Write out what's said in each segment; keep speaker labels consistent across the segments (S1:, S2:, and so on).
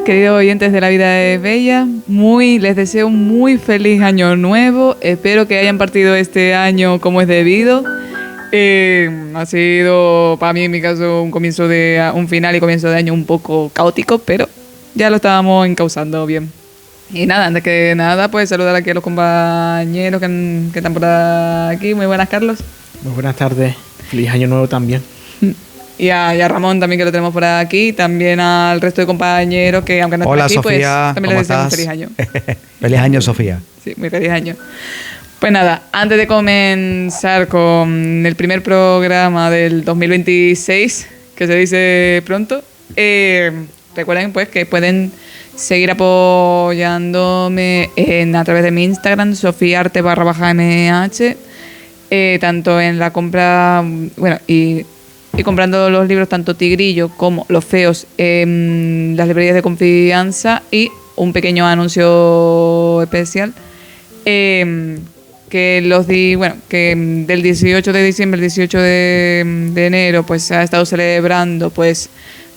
S1: queridos oyentes de La Vida es Bella. Les deseo un muy feliz año nuevo. Espero que hayan partido este año como es debido. Ha sido, para mí en mi caso, un final y comienzo de año un poco caótico, pero ya lo estábamos encauzando bien. Y nada, antes que nada, pues saludar aquí a los compañeros que están por aquí. Muy buenas, Carlos.
S2: Muy buenas tardes. Feliz año nuevo también.
S1: Y a Ramón también, que lo tenemos por aquí. También al resto de compañeros que, aunque no estén aquí,
S3: Sofía,
S1: pues también les deseamos feliz año.
S3: Feliz año, Sofía.
S1: Sí, muy feliz año. Pues nada, antes de comenzar con el primer programa del 2026, que se dice pronto, recuerden pues que pueden seguir apoyándome a través de mi Instagram, sofiarte_mh, tanto en la compra, bueno, y comprando los libros, tanto Tigrillo como Los Feos, en las librerías de confianza, y un pequeño anuncio especial, que del 18 de diciembre al 18 de enero, pues se ha estado celebrando pues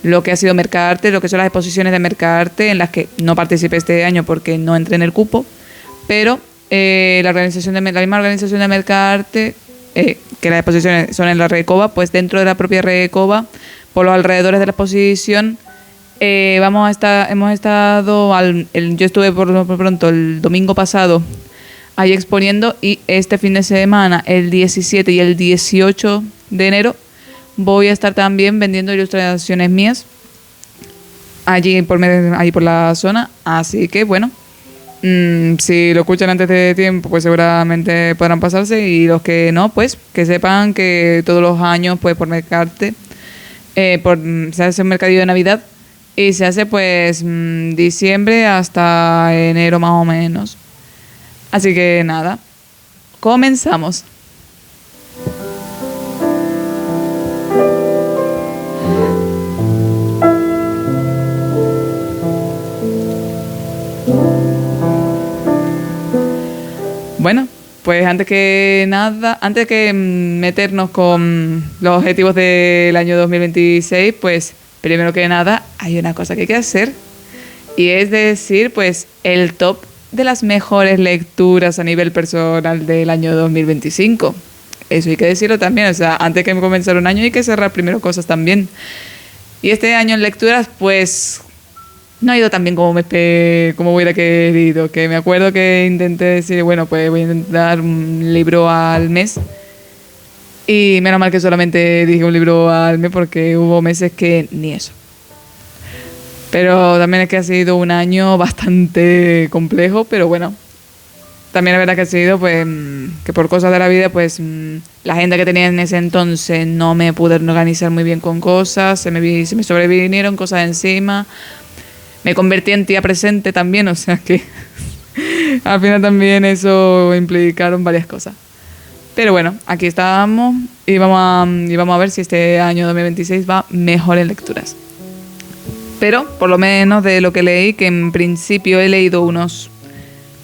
S1: lo que ha sido Mercarte, lo que son las exposiciones de Mercarte, en las que no participé este año porque no entré en el cupo, pero la misma organización de Mercarte, que las exposiciones son en la Recoba, pues dentro de la propia Recoba, por los alrededores de la exposición, yo estuve por pronto el domingo pasado ahí exponiendo, y este fin de semana, el 17 y el 18 de enero, voy a estar también vendiendo ilustraciones mías allí por la zona. Así que bueno, si lo escuchan antes de tiempo, pues seguramente podrán pasarse, y los que no, pues que sepan que todos los años, pues por Mercarte, se hace un mercadillo de Navidad, y se hace pues diciembre hasta enero más o menos. Así que nada, comenzamos. Bueno, pues antes que meternos con los objetivos del año 2026, pues primero que nada hay una cosa que hay que hacer, y es decir, pues el top de las mejores lecturas a nivel personal del año 2025. Eso hay que decirlo también, o sea, antes que comenzar un año hay que cerrar primero cosas también. Y este año en lecturas, pues no ha ido tan bien como hubiera querido, que me acuerdo que intenté decir, bueno, pues voy a intentar un libro al mes, y menos mal que solamente dije un libro al mes, porque hubo meses que ni eso. Pero también es que ha sido un año bastante complejo, pero bueno, también es verdad que ha sido pues que por cosas de la vida, pues la agenda que tenía en ese entonces no me pude organizar muy bien con cosas, se me sobrevinieron cosas encima, me convertí en tía presente también, o sea que al final también eso implicaron varias cosas. Pero bueno, aquí estamos y vamos a ver si este año 2026 va mejor en lecturas. Pero, por lo menos de lo que leí, que en principio he leído unos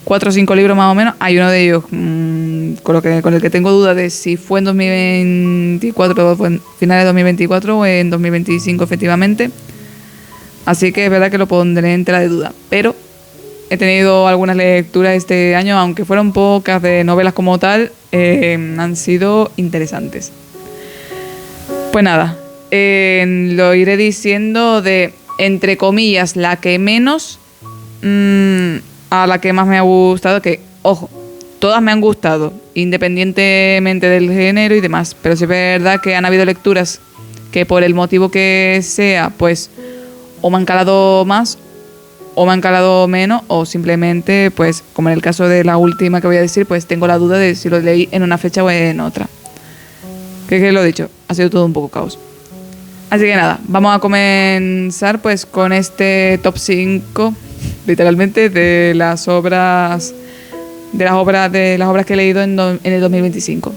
S1: 4 o 5 libros más o menos, hay uno de ellos con el que tengo duda de si fue en 2024, finales de 2024 o en 2025 efectivamente. Así que es verdad que lo pondré en tela de duda. Pero he tenido algunas lecturas este año, aunque fueron pocas, de novelas como tal, han sido interesantes. Pues nada, lo iré diciendo de, entre comillas, la que menos a la que más me ha gustado, que, ojo, todas me han gustado, independientemente del género y demás, pero sí es verdad que han habido lecturas que por el motivo que sea, pues o me han calado más o me han calado menos, o simplemente, pues como en el caso de la última que voy a decir, pues tengo la duda de si lo leí en una fecha o en otra. Que lo he dicho, ha sido todo un poco caos. Así que nada, vamos a comenzar pues con este top 5, literalmente, de las obras que he leído en el 2025.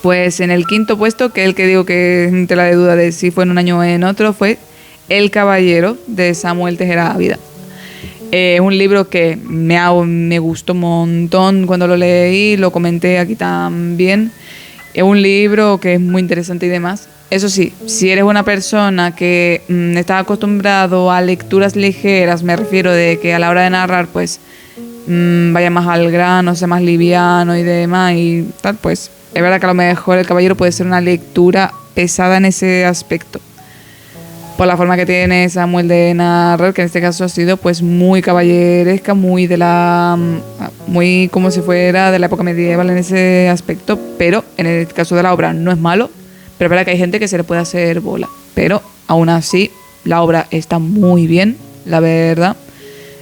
S1: Pues en el quinto puesto, que es el que digo que es tela de duda de si fue en un año o en otro, fue El Caballero, de Samuel Tejera Ávila. Es un libro que me gustó un montón cuando lo leí, lo comenté aquí también. Es un libro que es muy interesante y demás. Eso sí, si eres una persona que está acostumbrado a lecturas ligeras, me refiero de que a la hora de narrar, pues vaya más al grano, sea más liviano y demás y tal, pues es verdad que a lo mejor El Caballero puede ser una lectura pesada en ese aspecto. Por la forma que tiene Samuel de narrar, que en este caso ha sido pues muy caballeresca, muy de la muy como si fuera de la época medieval en ese aspecto, pero en el caso de la obra no es malo, pero es verdad que hay gente que se le puede hacer bola, pero aún así la obra está muy bien, la verdad.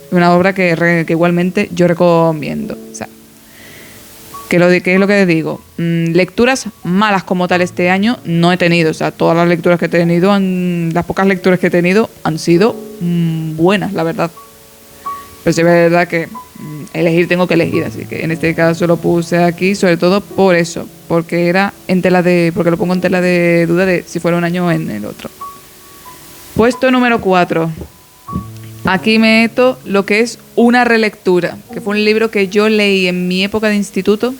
S1: Es una obra que igualmente yo recomiendo. O sea, ¿qué es lo que digo? Lecturas malas como tal este año no he tenido. O sea, todas las lecturas que he tenido, las pocas lecturas que he tenido han sido buenas, la verdad. Pero sí es verdad que elegir tengo que elegir, así que en este caso lo puse aquí, sobre todo por eso, porque porque lo pongo en tela de duda de si fuera un año o en el otro. Puesto número 4. Aquí meto lo que es una relectura, que fue un libro que yo leí en mi época de instituto,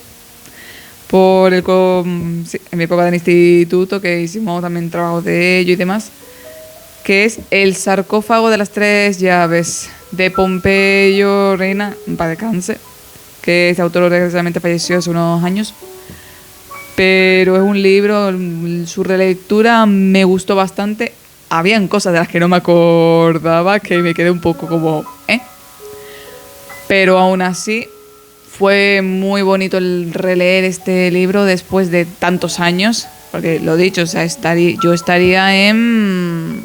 S1: en mi época de instituto, que hicimos también trabajos de ello y demás, que es El sarcófago de las 3 llaves, de Pompeyo Reina, en paz descanse, que este autor desgraciadamente falleció hace unos años. Pero es un libro, su relectura me gustó bastante. Habían cosas de las que no me acordaba, que me quedé un poco como, Pero aún así fue muy bonito el releer este libro después de tantos años, porque lo dicho, o sea, yo estaría en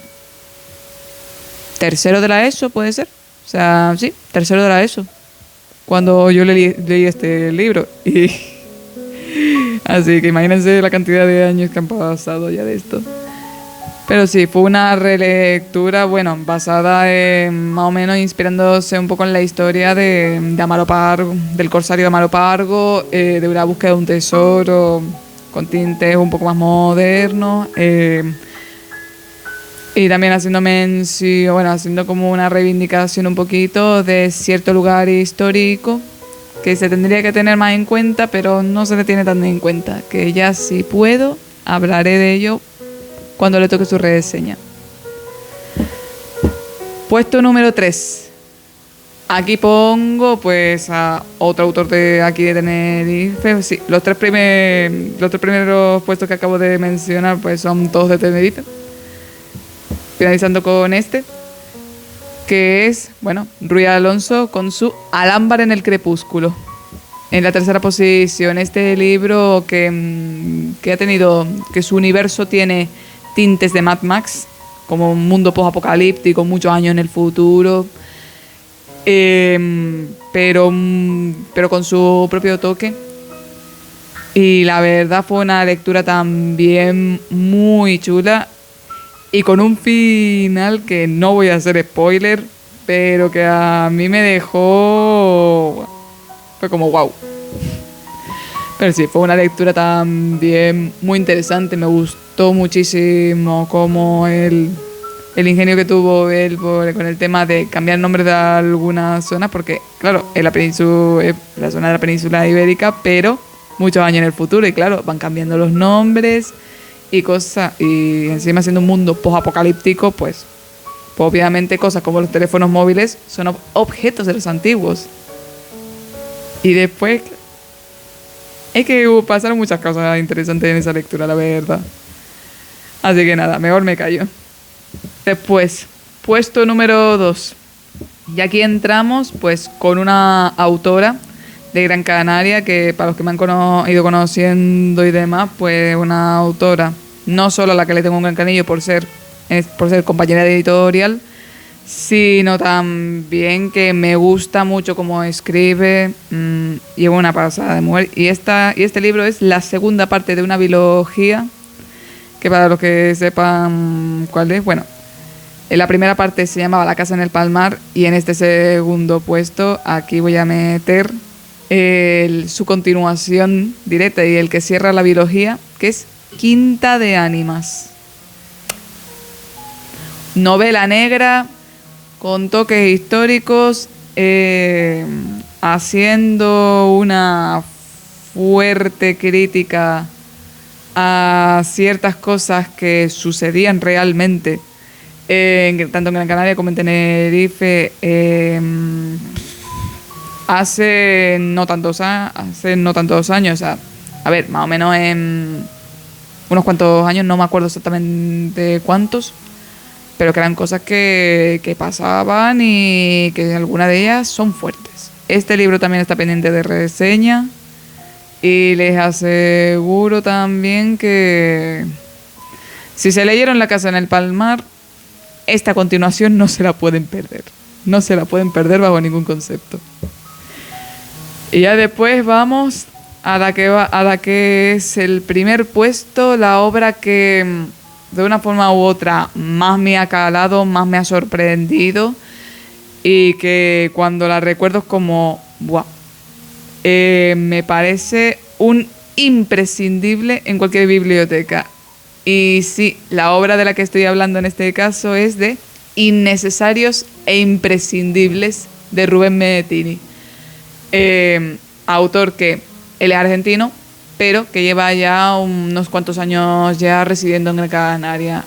S1: tercero de la ESO, ¿puede ser? O sea, sí, tercero de la ESO, cuando yo leí este libro. Y así que imagínense la cantidad de años que han pasado ya de esto. Pero sí, fue una relectura, bueno, basada en, más o menos inspirándose un poco en la historia de Amaro Pargo, del corsario de Amaro Pargo, de una búsqueda de un tesoro con tintes un poco más modernos. Y también haciendo mención, bueno, haciendo como una reivindicación un poquito de cierto lugar histórico que se tendría que tener más en cuenta, pero no se le tiene tan en cuenta, que ya si puedo, hablaré de ello cuando le toque su reseña. Puesto número 3. Aquí pongo pues a otro autor de aquí de Tenerife. Sí, los tres primeros puestos que acabo de mencionar pues son todos de Tenerife. Finalizando con este, que es, bueno, Ruy Alonso con su Alámbar en el crepúsculo. En la tercera posición, este libro que ha tenido, que su universo tiene tintes de Mad Max, como un mundo post-apocalíptico, muchos años en el futuro, pero con su propio toque. Y la verdad fue una lectura también muy chula y con un final que no voy a hacer spoiler, pero que a mí me dejó... fue como wow. Pero sí, fue una lectura también muy interesante. Me gustó muchísimo como el ingenio que tuvo él con el tema de cambiar nombres de algunas zonas, porque claro, es la zona de la península ibérica, pero muchos años en el futuro, y claro, van cambiando los nombres y cosas, y encima siendo un mundo post-apocalíptico, pues obviamente cosas como los teléfonos móviles son objetos de los antiguos. Y después es que pasaron muchas cosas interesantes en esa lectura, la verdad. Así que nada, mejor me callo. Después, puesto número 2. Y aquí entramos pues con una autora de Gran Canaria, que para los que me han ido conociendo y demás, pues una autora, no solo a la que le tengo un gran cariño por ser compañera de editorial, sino también que me gusta mucho cómo escribe, y es una pasada de mujer. Y este libro es la segunda parte de una biología, que para los que sepan cuál es, bueno, en la primera parte se llamaba La casa en el palmar, y en este segundo puesto aquí voy a meter su continuación directa y el que cierra la biología, que es Quinta de Ánimas. Novela negra con toques históricos, haciendo una fuerte crítica a ciertas cosas que sucedían realmente, tanto en Gran Canaria como en Tenerife, hace no tantos años, o sea, a ver, más o menos en unos cuantos años, no me acuerdo exactamente cuántos, pero que eran cosas que pasaban y que algunas de ellas son fuertes. Este libro también está pendiente de reseña y les aseguro también que si se leyeron La casa en el Palmar, esta continuación no se la pueden perder. No se la pueden perder bajo ningún concepto. Y ya después vamos a la que es el primer puesto, la obra que de una forma u otra más me ha calado, más me ha sorprendido y que cuando la recuerdo es como ¡buah! Me parece un imprescindible en cualquier biblioteca. Y sí, la obra de la que estoy hablando en este caso es de Innecesarios e imprescindibles de Rubén Medetini. Autor que él es argentino, pero que lleva ya unos cuantos años ya residiendo en Gran Canaria.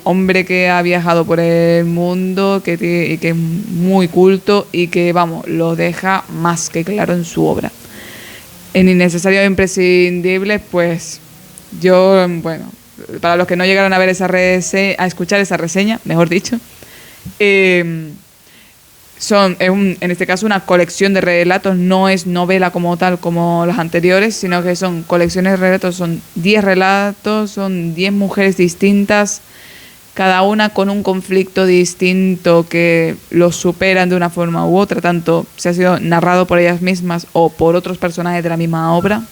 S1: Hombre que ha viajado por el mundo y que es muy culto y que, vamos, lo deja más que claro en su obra. En Innecesarios e Imprescindibles, pues yo, bueno, para los que no llegaron a ver a escuchar esa reseña, mejor dicho, en este caso una colección de relatos, no es novela como tal como las anteriores, sino que son colecciones de relatos, son 10 relatos, son 10 mujeres distintas, cada una con un conflicto distinto que los superan de una forma u otra, tanto se ha sido narrado por ellas mismas o por otros personajes de la misma obra.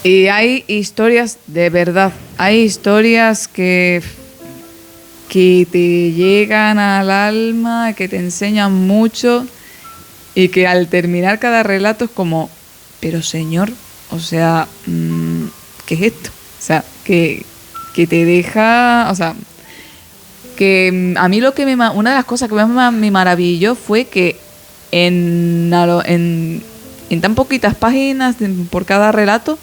S1: Y hay historias de verdad, hay historias que te llegan al alma, que te enseñan mucho y que al terminar cada relato es como, pero señor, o sea, ¿qué es esto? O sea, que te deja, o sea, que a mí una de las cosas que más me maravilló fue que en tan poquitas páginas por cada relato,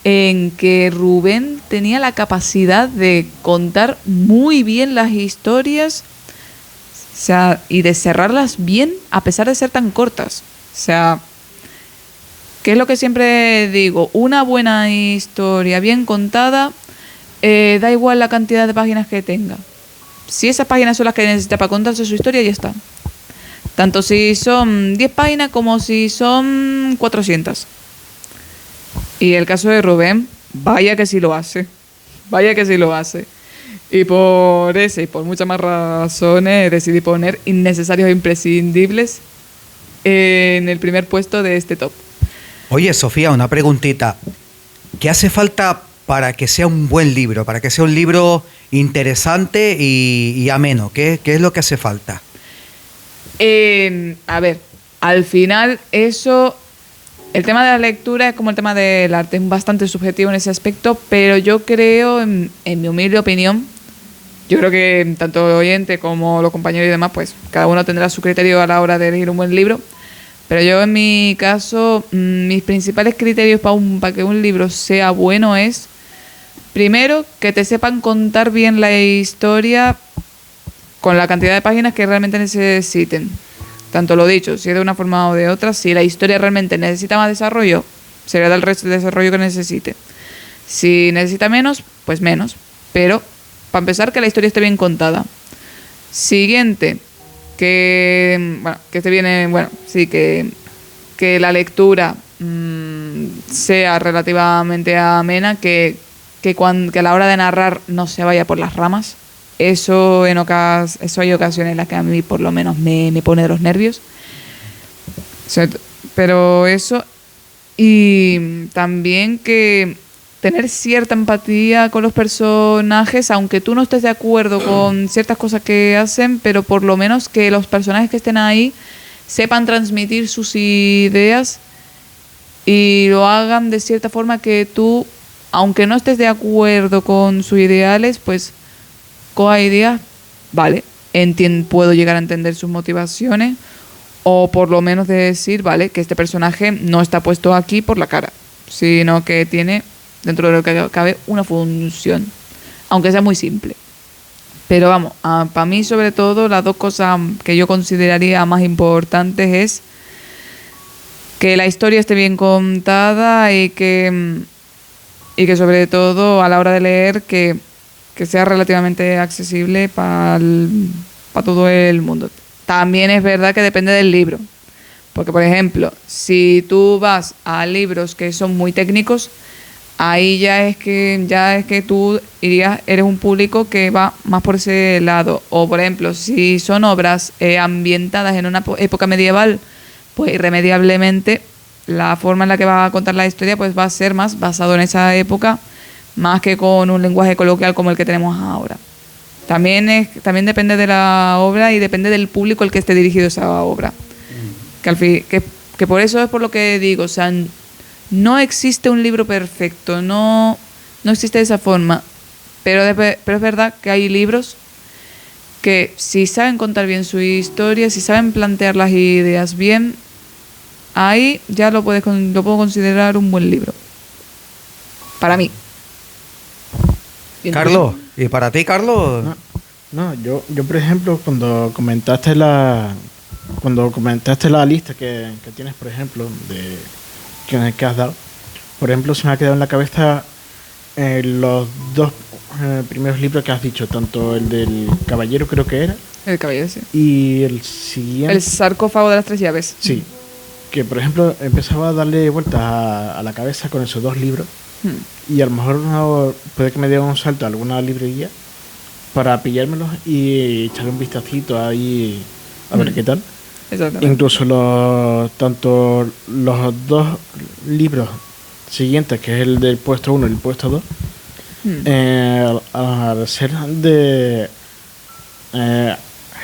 S1: en que Rubén tenía la capacidad de contar muy bien las historias, o sea, y de cerrarlas bien a pesar de ser tan cortas. O sea, ¿qué es lo que siempre digo? Una buena historia bien contada, da igual la cantidad de páginas que tenga. Si esas páginas son las que necesita para contarse su historia, ya está. Tanto si son 10 páginas como si son 400. Y el caso de Rubén, vaya que sí lo hace. Vaya que sí lo hace. Y por ese y por muchas más razones decidí poner Innecesarios e Imprescindibles en el primer puesto de este top.
S3: Oye, Sofía, una preguntita. ¿Qué hace falta para que sea un buen libro? Para que sea un libro interesante y ameno. ¿Qué es lo que hace falta?
S1: A ver, al final eso... El tema de la lectura es como el tema del arte, es bastante subjetivo en ese aspecto, pero yo creo, en mi humilde opinión, yo creo que tanto el oyente como los compañeros y demás, pues cada uno tendrá su criterio a la hora de elegir un buen libro, pero yo en mi caso, mis principales criterios para que un libro sea bueno es, primero, que te sepan contar bien la historia con la cantidad de páginas que realmente necesiten. Tanto lo dicho, si es de una forma o de otra, si la historia realmente necesita más desarrollo, se le da el resto del desarrollo que necesite. Si necesita menos, pues menos. Pero, para empezar, que la historia esté bien contada. Siguiente, que la lectura sea relativamente amena, que a la hora de narrar no se vaya por las ramas. Eso hay ocasiones en las que a mí por lo menos me pone de los nervios. Pero eso, y también que tener cierta empatía con los personajes, aunque tú no estés de acuerdo con ciertas cosas que hacen, pero por lo menos que los personajes que estén ahí sepan transmitir sus ideas y lo hagan de cierta forma que tú, aunque no estés de acuerdo con sus ideales, pues coja ideas, vale, puedo llegar a entender sus motivaciones, o por lo menos de decir, vale, que este personaje no está puesto aquí por la cara, sino que tiene dentro de lo que cabe, una función, aunque sea muy simple. Pero vamos, para mí sobre todo las dos cosas que yo consideraría más importantes es que la historia esté bien contada y que sobre todo a la hora de leer que sea relativamente accesible para todo el mundo. También es verdad que depende del libro. Porque, por ejemplo, si tú vas a libros que son muy técnicos, ahí ya es que tú eres un público que va más por ese lado. O, por ejemplo, si son obras ambientadas en una época medieval, pues irremediablemente la forma en la que va a contar la historia pues va a ser más basado en esa época, más que con un lenguaje coloquial como el que tenemos ahora. También depende de la obra y depende del público al que esté dirigido esa obra. Que por eso es por lo que digo, o sea, no existe un libro perfecto, no existe de esa forma, pero es verdad que hay libros que si saben contar bien su historia, si saben plantear las ideas bien, ahí ya lo puedo considerar un buen libro. Para mí.
S3: Carlos, ¿y para ti, Carlos?
S2: No, yo por ejemplo, cuando comentaste la lista que tienes, por ejemplo, de que has dado, por ejemplo, se me ha quedado en la cabeza los dos primeros libros que has dicho, tanto el del caballero, creo que era.
S1: El caballero, sí.
S2: Y el siguiente.
S1: El sarcófago de las 3 llaves.
S2: Sí. Que, por ejemplo, empezaba a darle vueltas a la cabeza con esos dos libros. Y a lo mejor puede que me dé un salto a alguna librería para pillármelos y echarle un vistacito ahí a ver qué tal. Incluso tanto los dos libros siguientes, que es el del puesto 1 y el puesto 2, al ser de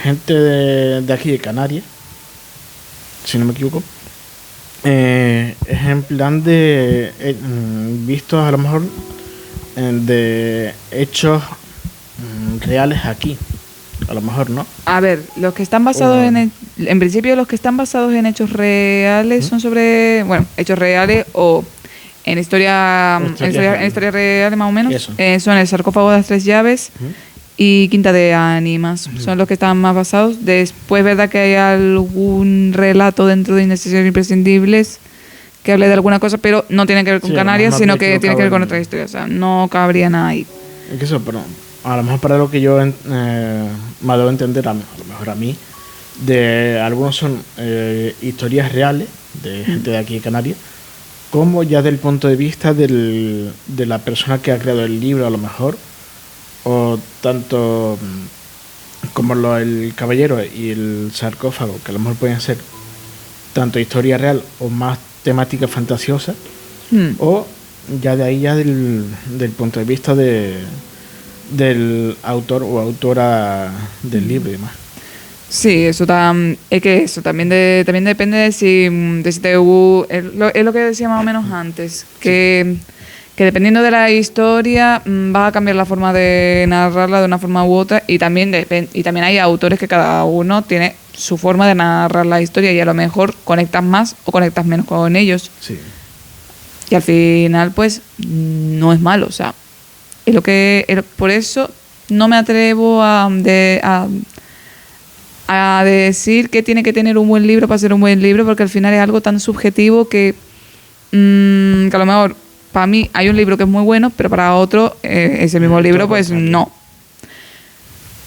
S2: gente de aquí de Canarias, si no me equivoco, es en plan de vistos a lo mejor de hechos reales aquí. A lo mejor no. A
S1: ver, los que están basados en principio los que están basados en hechos reales son sobre, hechos reales o en historia reales más o menos. Son el sarcófago de las 3 llaves y Quinta de Ánimas. Son los que están más basados. Después, verdad que hay algún relato dentro de Innecesarios Imprescindibles que hable de alguna cosa, pero no tiene que ver con Canarias, sino que tiene que ver con otra historia. O sea, no cabría nada ahí.
S2: Es que eso, pero a lo mejor para lo que yo me ha dado a entender, a lo mejor a mí, de algunos son historias reales de gente de aquí de Canarias, como ya del punto de vista de la persona que ha creado el libro, a lo mejor, o tanto como el caballero y el sarcófago, que a lo mejor pueden ser tanto historia real o más temática fantasiosa, o ya de ahí ya del punto de vista del autor o autora del libro y demás.
S1: Sí, es que eso también depende de si te hubo, es lo que decía más o menos antes, que dependiendo de la historia va a cambiar la forma de narrarla de una forma u otra, y también hay autores que cada uno tiene su forma de narrar la historia y a lo mejor conectas más o conectas menos con ellos.
S2: Sí.
S1: Y al final pues no es malo, o sea, por eso no me atrevo a decir que tiene que tener un buen libro para ser un buen libro, porque al final es algo tan subjetivo que a lo mejor para mí hay un libro que es muy bueno, pero para otro ese mismo libro pues no.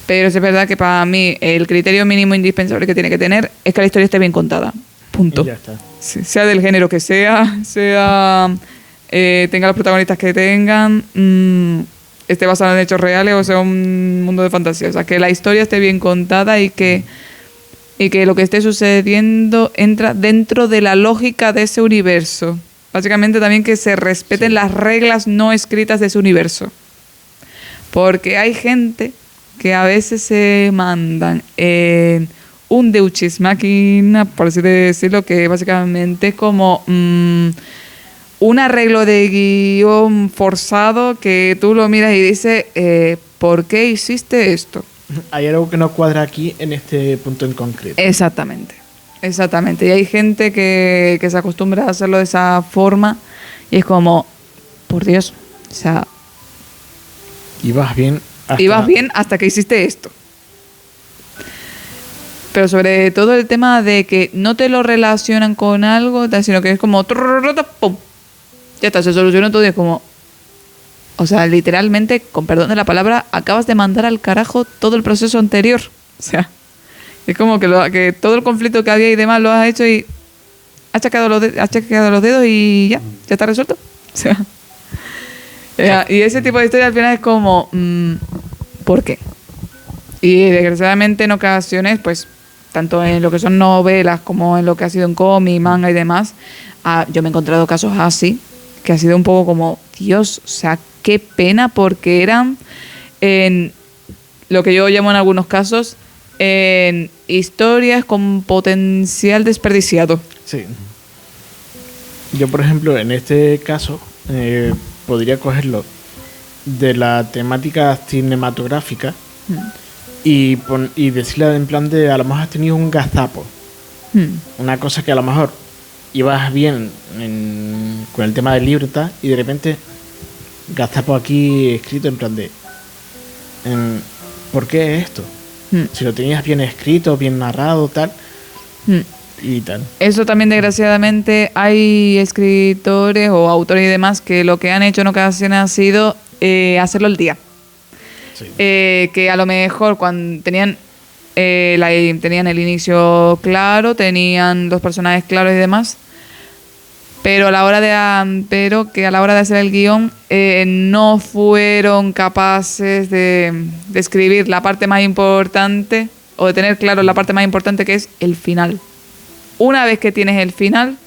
S1: Pero es verdad que para mí el criterio mínimo indispensable que tiene que tener es que la historia esté bien contada. Punto.
S2: Y ya está.
S1: Sea del género que sea tenga los protagonistas que tengan, esté basado en hechos reales o sea un mundo de fantasía. O sea, que la historia esté bien contada y que lo que esté sucediendo entra dentro de la lógica de ese universo. Básicamente también que se respeten las reglas no escritas de ese universo. Porque hay gente que a veces se mandan un Deus Machina, por así decirlo, que básicamente es como un arreglo de guión forzado que tú lo miras y dices, ¿por qué hiciste esto?
S2: Hay algo que no cuadra aquí en este punto en concreto.
S1: Exactamente. Y hay gente que se acostumbra a hacerlo de esa forma y es como, por Dios, o sea,
S2: Ibas bien
S1: ibas bien hasta que hiciste esto. Pero sobre todo el tema de que no te lo relacionan con algo, sino que es como... ¡pum! Ya está, se solucionó todo y es como... O sea, literalmente, con perdón de la palabra, acabas de mandar al carajo todo el proceso anterior. O sea, es como que todo el conflicto que había y demás lo has hecho y... Has chequeado los dedos y ya está resuelto. O sea... y ese tipo de historia al final es como... ¿por qué? Y desgraciadamente en ocasiones, pues... tanto en lo que son novelas como en lo que ha sido en cómic, manga y demás, yo me he encontrado casos así, que ha sido un poco como, Dios, o sea, qué pena, porque eran en lo que yo llamo en algunos casos, en historias con potencial desperdiciado.
S2: Sí. Yo, por ejemplo, en este caso, podría cogerlo de la temática cinematográfica y decirle en plan de, a lo mejor has tenido un gazapo. Una cosa que a lo mejor ibas bien con el tema del libro y tal, y de repente gazapo aquí escrito en plan de ¿por qué esto? Si lo tenías bien escrito, bien narrado, tal y tal.
S1: Eso también, desgraciadamente, hay escritores o autores y demás que lo que han hecho en ocasiones ha sido hacerlo al día.
S2: Sí.
S1: Que a lo mejor cuando tenían el inicio claro, tenían los personajes claros y demás, pero a la hora de hacer el guión no fueron capaces de escribir la parte más importante o de tener claro la parte más importante, que es el final. Una vez que tienes el final,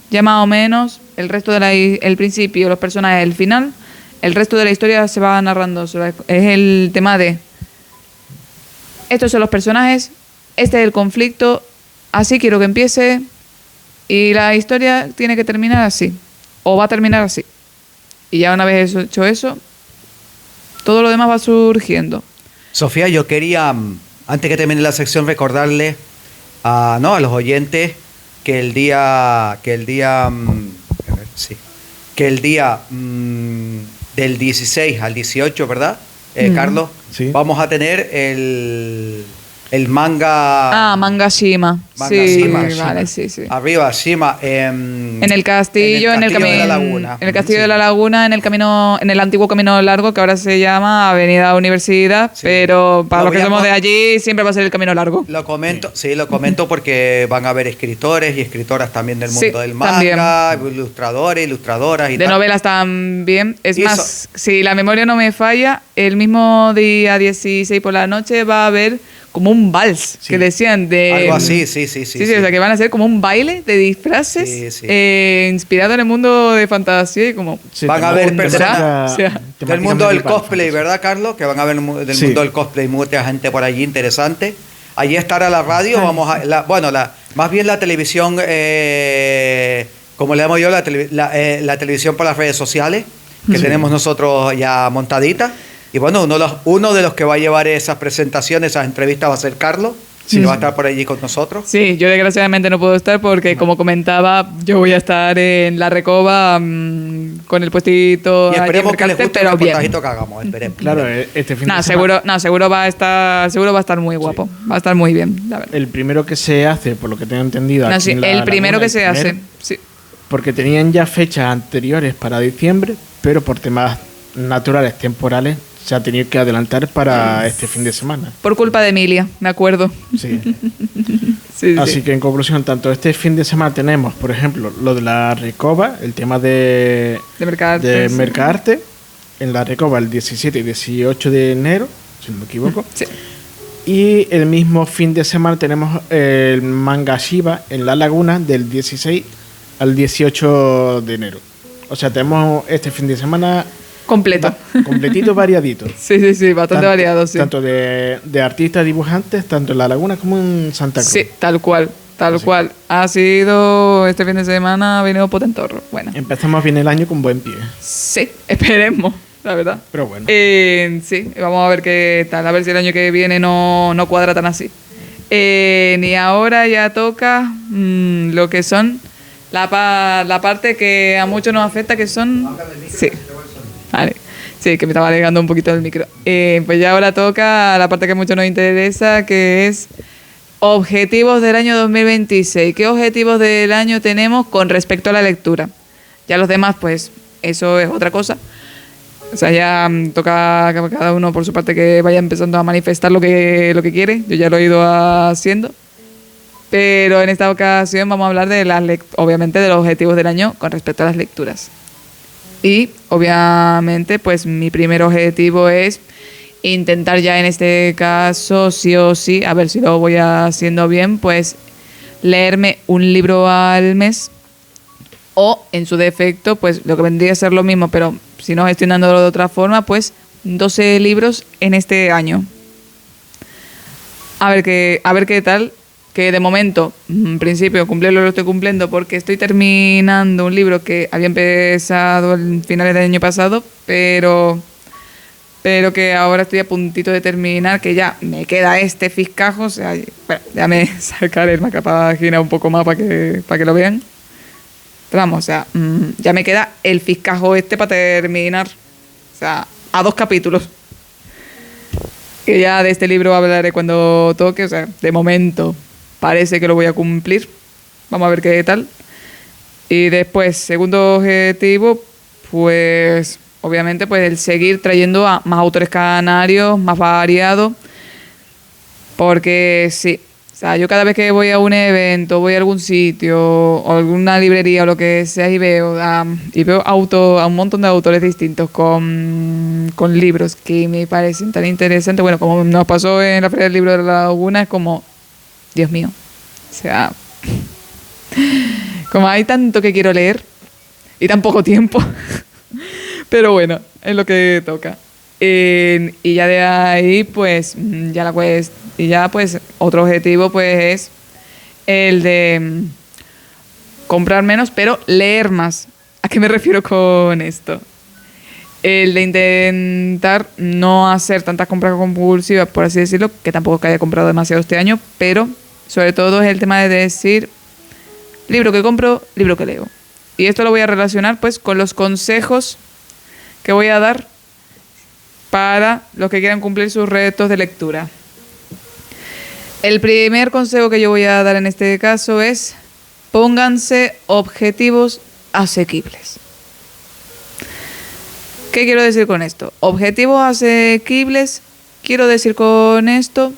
S1: ya más o menos el resto el principio, los personajes, el final, el resto de la historia se va narrando. Es el tema de estos son los personajes, este es el conflicto, así quiero que empiece y la historia tiene que terminar así o va a terminar así. Y ya una vez hecho eso, todo lo demás va surgiendo.
S3: Sofía, yo quería, antes que termine la sección, recordarle a los oyentes que el día del 16 al 18, ¿verdad? Carlos,
S2: Sí.
S3: vamos a tener el manga...
S1: Manga Shima.
S3: Shima.
S1: Vale, sí.
S3: Arriba, Shima.
S1: En el castillo, en el camino
S3: de la Laguna.
S1: En el castillo de la Laguna, en el antiguo camino largo, que ahora se llama Avenida Universidad,
S3: Sí.
S1: pero para
S3: Lo
S1: los que somos de allí siempre va a ser el camino largo.
S3: Lo comento porque van a haber escritores y escritoras también del mundo del manga, ilustradores, ilustradoras y
S1: de
S3: tal.
S1: novelas también. Es
S3: Y
S1: más, si la memoria no me falla, el mismo día 16 por la noche va a haber como un vals,
S2: Sí.
S1: que decían de...
S3: Algo así, sí.
S1: Sí, o sea, que van a ser como un baile de disfraces inspirado en el mundo de fantasía y como...
S2: Sí,
S3: van a haber
S1: personas
S3: del mundo del cosplay, ¿verdad, Carlos? Que van a ver del mundo del cosplay mucha gente por allí interesante. Allí estará la radio, más bien la televisión, como le llamo yo, la televisión por las redes sociales, que tenemos nosotros ya montadita. Y bueno, uno de los que va a llevar esas presentaciones, esas entrevistas va a ser Carlos, que va a estar por allí con nosotros.
S1: Sí, yo desgraciadamente no puedo estar porque, como comentaba, yo voy a estar en La Recoba con el puestito.
S3: Y esperemos que les guste el
S1: pero bien.
S3: reportajito que hagamos, esperemos.
S2: Claro, este fin de semana.
S1: Seguro va a estar muy guapo.
S2: Sí.
S1: Va a estar muy bien, la verdad.
S2: El primero que se hace, por lo que tengo entendido.
S1: No,
S2: aquí
S1: sí,
S2: en la
S1: el primero
S2: Laguna,
S1: que se hace. Sí.
S2: Porque tenían ya fechas anteriores para diciembre, pero por temas naturales, temporales, se ha tenido que adelantar para este fin de semana.
S1: Por culpa de Emilia, me acuerdo.
S2: Sí.
S1: Sí.
S2: Así que en conclusión, tanto este fin de semana tenemos, por ejemplo, lo de la Recoba, el tema de Mercarte, en la Recoba el 17 y 18 de enero, si no me equivoco.
S1: Sí.
S2: Y el mismo fin de semana tenemos el Manga Shiba en La Laguna del 16 al 18 de enero. O sea, tenemos este fin de semana
S1: Completo.
S2: completito, variadito.
S1: Sí, bastante variado, sí.
S2: Tanto de artistas, dibujantes, tanto en La Laguna como en Santa Cruz.
S1: Sí, tal cual. Ha sido este fin de semana, ha venido potentorro. Bueno.
S2: Empezamos bien el año con buen pie.
S1: Sí, esperemos, la verdad.
S2: Pero bueno.
S1: Sí, vamos a ver qué tal. A ver si el año que viene no cuadra tan así. Y ahora ya toca lo que son la parte que a muchos nos afecta, que son... Sí, vale. Sí, que me estaba alejando un poquito del micro. Pues ya ahora toca la parte que a muchos nos interesa, que es objetivos del año 2026. ¿Qué objetivos del año tenemos con respecto a la lectura? Ya los demás, pues, eso es otra cosa. O sea, ya toca a cada uno por su parte que vaya empezando a manifestar lo que quiere. Yo ya lo he ido haciendo. Pero en esta ocasión vamos a hablar de obviamente de los objetivos del año con respecto a las lecturas. Y obviamente, pues mi primer objetivo es intentar ya en este caso, sí o sí, a ver si lo voy haciendo bien, pues leerme un libro al mes. O, en su defecto, pues lo que vendría a ser lo mismo, pero si no gestionándolo de otra forma, pues 12 libros en este año. A ver qué tal, que de momento, en principio, cumplirlo lo estoy cumpliendo porque estoy terminando un libro que había empezado en finales del año pasado, pero que ahora estoy a puntito de terminar, que ya me queda este fiscajo, o sea, bueno, ya me sacaré el página un poco más para que lo vean. Pero vamos, o sea, ya me queda el fiscajo para terminar. O sea, a 2 capítulos. Que ya de este libro hablaré cuando toque. O sea, de momento parece que lo voy a cumplir. Vamos a ver qué tal. Y después, segundo objetivo, pues obviamente pues el seguir trayendo a más autores canarios, más variados. Porque sí. O sea, yo cada vez que voy a un evento, voy a algún sitio, o alguna librería o lo que sea, y veo a un montón de autores distintos con libros que me parecen tan interesantes. Bueno, como nos pasó en la Feria del Libro de la Laguna, es como, Dios mío. O sea, como hay tanto que quiero leer y tan poco tiempo. Pero bueno, es lo que toca. Y ya de ahí, pues, pues otro objetivo pues es el de comprar menos, pero leer más. ¿A qué me refiero con esto? El de intentar no hacer tantas compras compulsivas, por así decirlo, que tampoco que haya comprado demasiado este año, pero sobre todo es el tema de decir, libro que compro, libro que leo. Y esto lo voy a relacionar pues con los consejos que voy a dar para los que quieran cumplir sus retos de lectura. El primer consejo que yo voy a dar en este caso es: pónganse objetivos asequibles. ¿Qué quiero decir con esto? Objetivos asequibles, quiero decir con esto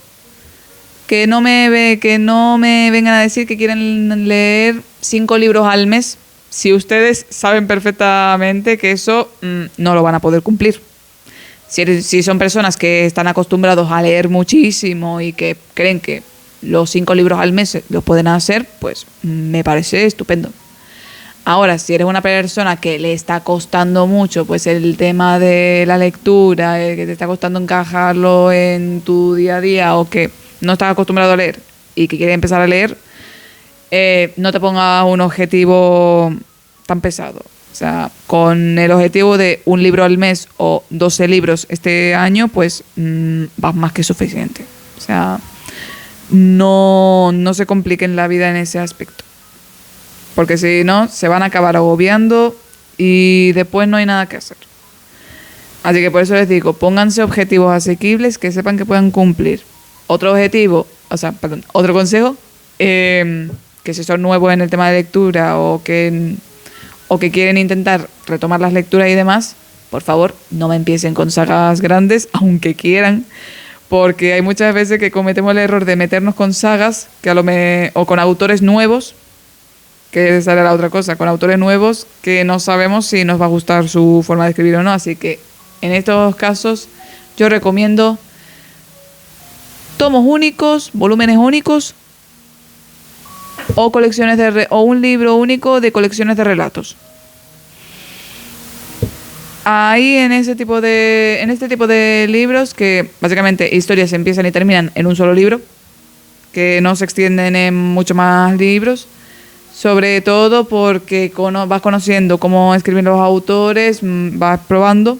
S1: que no me vengan a decir que quieren leer 5 libros al mes, si ustedes saben perfectamente que eso no lo van a poder cumplir. Si son personas que están acostumbrados a leer muchísimo y que creen que los 5 libros al mes los pueden hacer, pues me parece estupendo. Ahora, si eres una persona que le está costando mucho pues el tema de la lectura, que te está costando encajarlo en tu día a día, o que no estás acostumbrado a leer y que quieres empezar a leer, no te pongas un objetivo tan pesado. O sea, con el objetivo de un libro al mes o 12 libros este año, pues vas más que suficiente. O sea, no se compliquen la vida en ese aspecto. Porque si no, se van a acabar agobiando y después no hay nada que hacer. Así que por eso les digo, pónganse objetivos asequibles que sepan que puedan cumplir. Otro consejo, que si son nuevos en el tema de lectura o que quieren intentar retomar las lecturas y demás, por favor, no me empiecen con sagas grandes, aunque quieran, porque hay muchas veces que cometemos el error de meternos con sagas o con autores nuevos, que esa era la otra cosa, con autores nuevos que no sabemos si nos va a gustar su forma de escribir o no. Así que en estos casos yo recomiendo tomos únicos, volúmenes únicos, o o un libro único de colecciones de relatos. Ahí en este tipo de libros, que básicamente historias empiezan y terminan en un solo libro, que no se extienden en mucho más libros, sobre todo porque vas conociendo cómo escriben los autores, vas probando,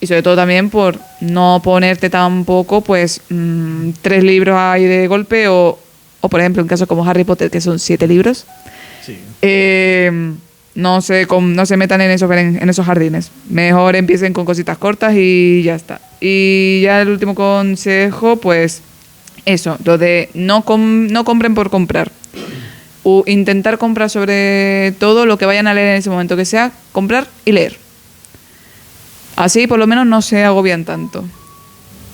S1: y sobre todo también por no ponerte tampoco pues 3 libros ahí de golpe, o por ejemplo en casos como Harry Potter, que son 7 libros,
S2: Sí.
S1: No se metan en esos jardines. Mejor empiecen con cositas cortas y ya está. Y ya el último consejo, pues eso, lo de no compren por comprar. Intentar comprar sobre todo lo que vayan a leer en ese momento, que sea comprar y leer. Así por lo menos no se agobian tanto.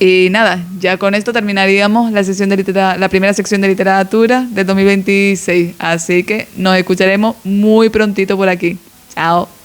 S1: Y nada, ya con esto terminaríamos la primera sección de literatura del 2026. Así que nos escucharemos muy prontito por aquí. Chao.